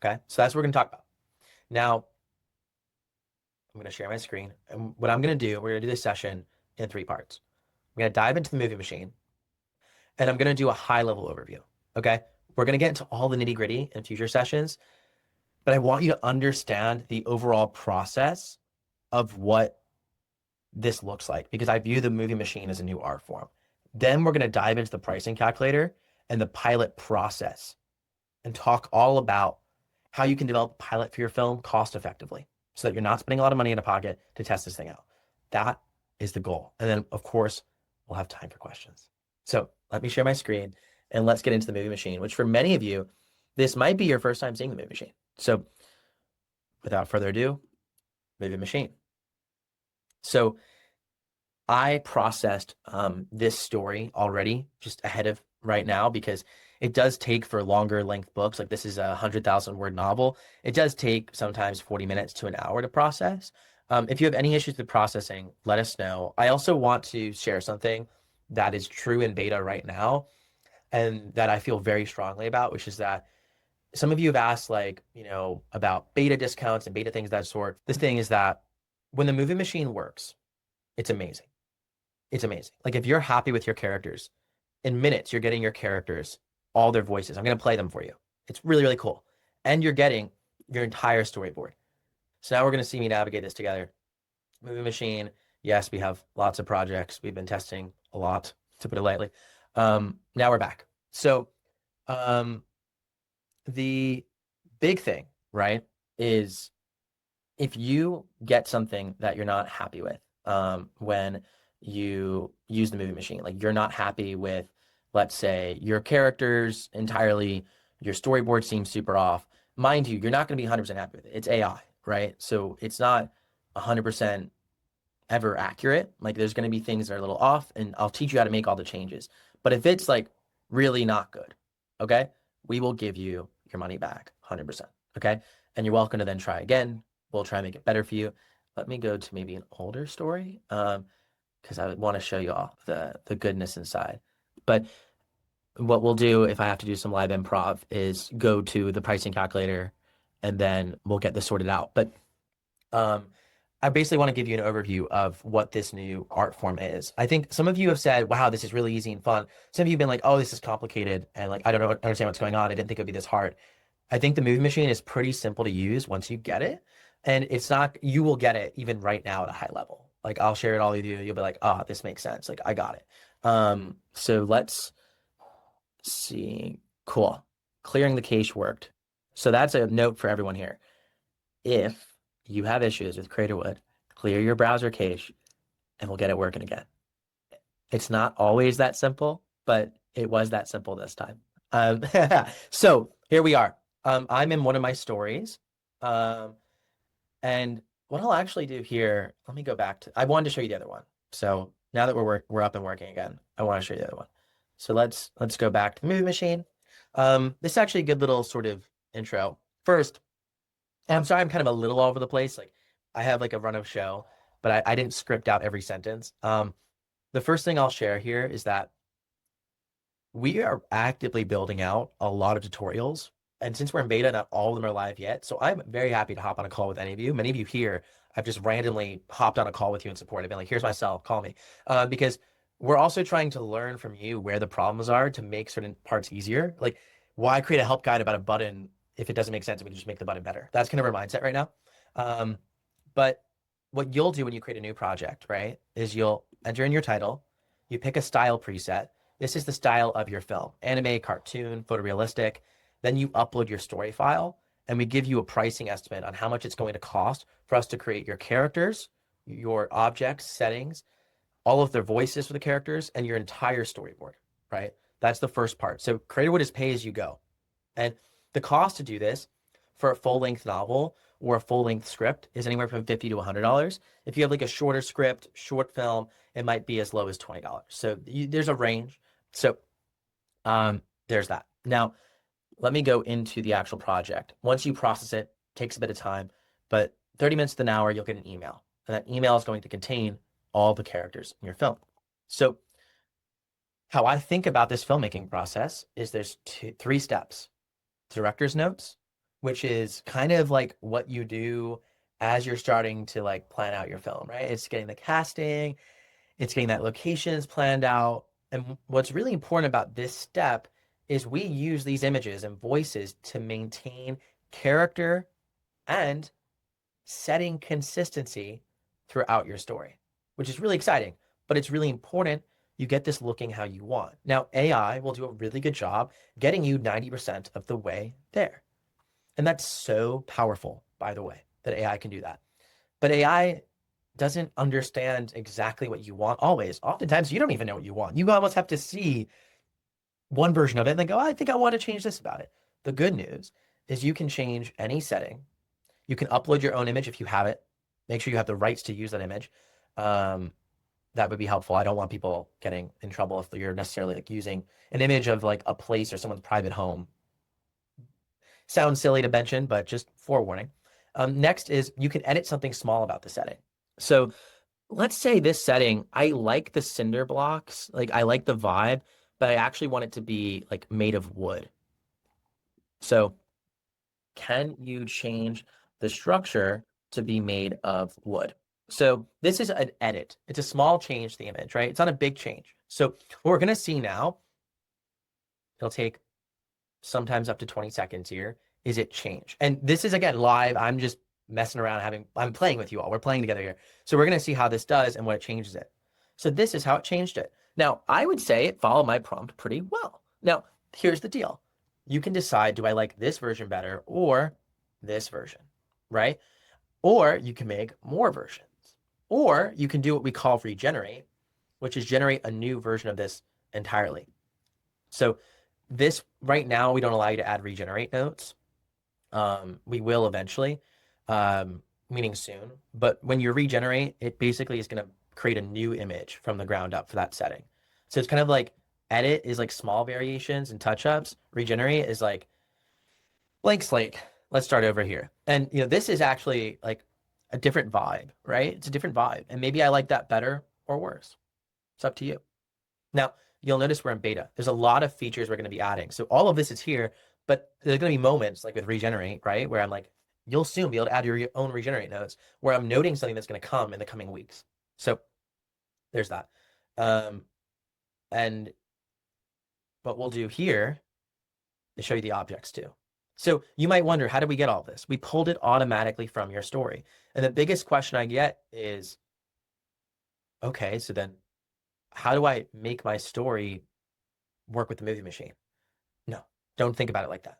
Okay, so that's what we're going to talk about. Now, I'm going to share my screen. And what I'm going to do, we're going to do this session in 3 parts. We're going to dive into the movie machine, and I'm going to do a high level overview. Okay, we're going to get into all the nitty gritty in future sessions, but I want you to understand the overall process of what this looks like because I view the movie machine as a new art form. Then we're going to dive into the pricing calculator and the pilot process and talk all about how you can develop a pilot for your film cost effectively so that you're not spending a lot of money in a pocket to test this thing out. That is the goal. And then, of course, we'll have time for questions. So let me share my screen and let's get into the movie machine, which for many of you, this might be your first time seeing the movie machine. So without further ado, movie machine. So I processed this story already just ahead of right now because it does take for longer length books. Like this is a 100,000 word novel. It does take sometimes 40 minutes to an hour to process. If you have any issues with processing, let us know. I also want to share something that is true in beta right now and that I feel very strongly about, which is that some of you have asked like, about beta discounts and beta things of that sort. This thing is that when the movie machine works, it's amazing. It's amazing. Like if you're happy with your characters, in minutes you're getting your characters, all their voices. I'm going to play them for you. It's really, really cool. And you're getting your entire storyboard. So now we're going to see me navigate this together. Movie machine. Yes, we have lots of projects. We've been testing a lot, to put it lightly. Now we're back. So um, the big thing, right, is if you get something that you're not happy with when you use the movie machine, like you're not happy with, let's say, your characters entirely, your storyboard seems super off. Mind you, you're not going to be 100% happy with it. It's AI, right? So it's not 100% ever accurate. Like there's going to be things that are a little off, and I'll teach you how to make all the changes. But if it's like really not good, okay, we will give you your money back 100%. Okay. And you're welcome to then try again. We'll try and make it better for you. Let me go to maybe an older story because I want to show you all the goodness inside. But what we'll do if I have to do some live improv is go to the pricing calculator and then we'll get this sorted out. But um, I basically want to give you an overview of what this new art form is. I think some of you have said, wow, this is really easy and fun. Some of you have been like, oh, this is complicated. And like, I don't understand what's going on. I didn't think it'd be this hard. I think the movie machine is pretty simple to use once you get it. And it's not, you will get it even right now at a high level. Like I'll share it all with you. You'll be like, oh, this makes sense. Like I got it. So let's see. Cool. Clearing the cache worked. So that's a note for everyone here. If you have issues with Creatorwood, clear your browser cache and we'll get it working again. It's not always that simple, but it was that simple this time. So here we are. I'm in one of my stories. And what I'll actually do here, let me go back to, I wanted to show you the other one. So now that we're up and working again, I want to show you the other one. So let's go back to the movie machine. This is actually a good little sort of intro. First, and I'm sorry, I'm kind of a little all over the place. Like I have like a run of show, but I didn't script out every sentence. The first thing I'll share here is that we are actively building out a lot of tutorials. And since we're in beta, not all of them are live yet. So I'm very happy to hop on a call with any of you. Many of you here, I've just randomly hopped on a call with you in support. I've been like, here's my cell, call me. Because we're also trying to learn from you where the problems are to make certain parts easier. Like, why create a help guide about a button if it doesn't make sense and we can just make the button better? That's kind of our mindset right now. But what you'll do when you create a new project, right, is you'll enter in your title, you pick a style preset. This is the style of your film, anime, cartoon, photorealistic. Then you upload your story file and we give you a pricing estimate on how much it's going to cost for us to create your characters, your objects, settings, all of their voices for the characters, and your entire storyboard, right? That's the first part. So Creatorwood is pay as you go. And the cost to do this for a full-length novel or a full-length script is anywhere from $50 to $100. If you have like a shorter script, short film, it might be as low as $20. So there's a range. So there's that. Now, let me go into the actual project. Once you process it, takes a bit of time, but 30 minutes to an hour, you'll get an email. And that email is going to contain all the characters in your film. So how I think about this filmmaking process is there's three steps: director's notes, which is kind of like what you do as you're starting to like plan out your film, right? It's getting the casting, it's getting that locations planned out. And what's really important about this step is we use these images and voices to maintain character and setting consistency throughout your story, which is really exciting, but it's really important you get this looking how you want. Now, AI will do a really good job getting you 90% of the way there. And that's so powerful, by the way, that AI can do that. But AI doesn't understand exactly what you want always. Oftentimes, you don't even know what you want. You almost have to see one version of it and then go, I think I want to change this about it. The good news is you can change any setting. You can upload your own image if you have it. Make sure you have the rights to use that image. Um, that would be helpful. I don't want people getting in trouble if you're necessarily like using an image of like a place or someone's private home. Sounds silly to mention, but just forewarning. Next is you can edit something small about the setting. So let's say this setting, I like the cinder blocks, like I like the vibe, but I actually want it to be like made of wood. So can you change the structure to be made of wood? So this is an edit. It's a small change to the image, right? It's not a big change. So what we're going to see now, it'll take sometimes up to 20 seconds here, is it change? And this is again live. I'm just messing around I'm playing with you all. We're playing together here. So we're going to see how this does and what it changes it. So this is how it changed it. Now, I would say it followed my prompt pretty well. Now, here's the deal. You can decide, do I like this version better or this version, right? Or you can make more versions. Or you can do what we call regenerate, which is generate a new version of this entirely. So this right now, we don't allow you to add regenerate notes. We will eventually, meaning soon. But when you regenerate, it basically is going to create a new image from the ground up for that setting. So it's kind of like edit is like small variations and touch ups. Regenerate is like blank slate. Let's start over here. And this is actually like a different vibe, right? It's a different vibe. And maybe I like that better or worse. It's up to you. Now, you'll notice we're in beta. There's a lot of features we're going to be adding. So all of this is here, but there's going to be moments like with regenerate, right? Where I'm like, you'll soon be able to add your own regenerate notes where I'm noting something that's going to come in the coming weeks. So there's that. Um, and what we'll do here is show you the objects too. So you might wonder, how did we get all this? We pulled it automatically from your story. And the biggest question I get is, okay, so then how do I make my story work with the movie machine? No, don't think about it like that.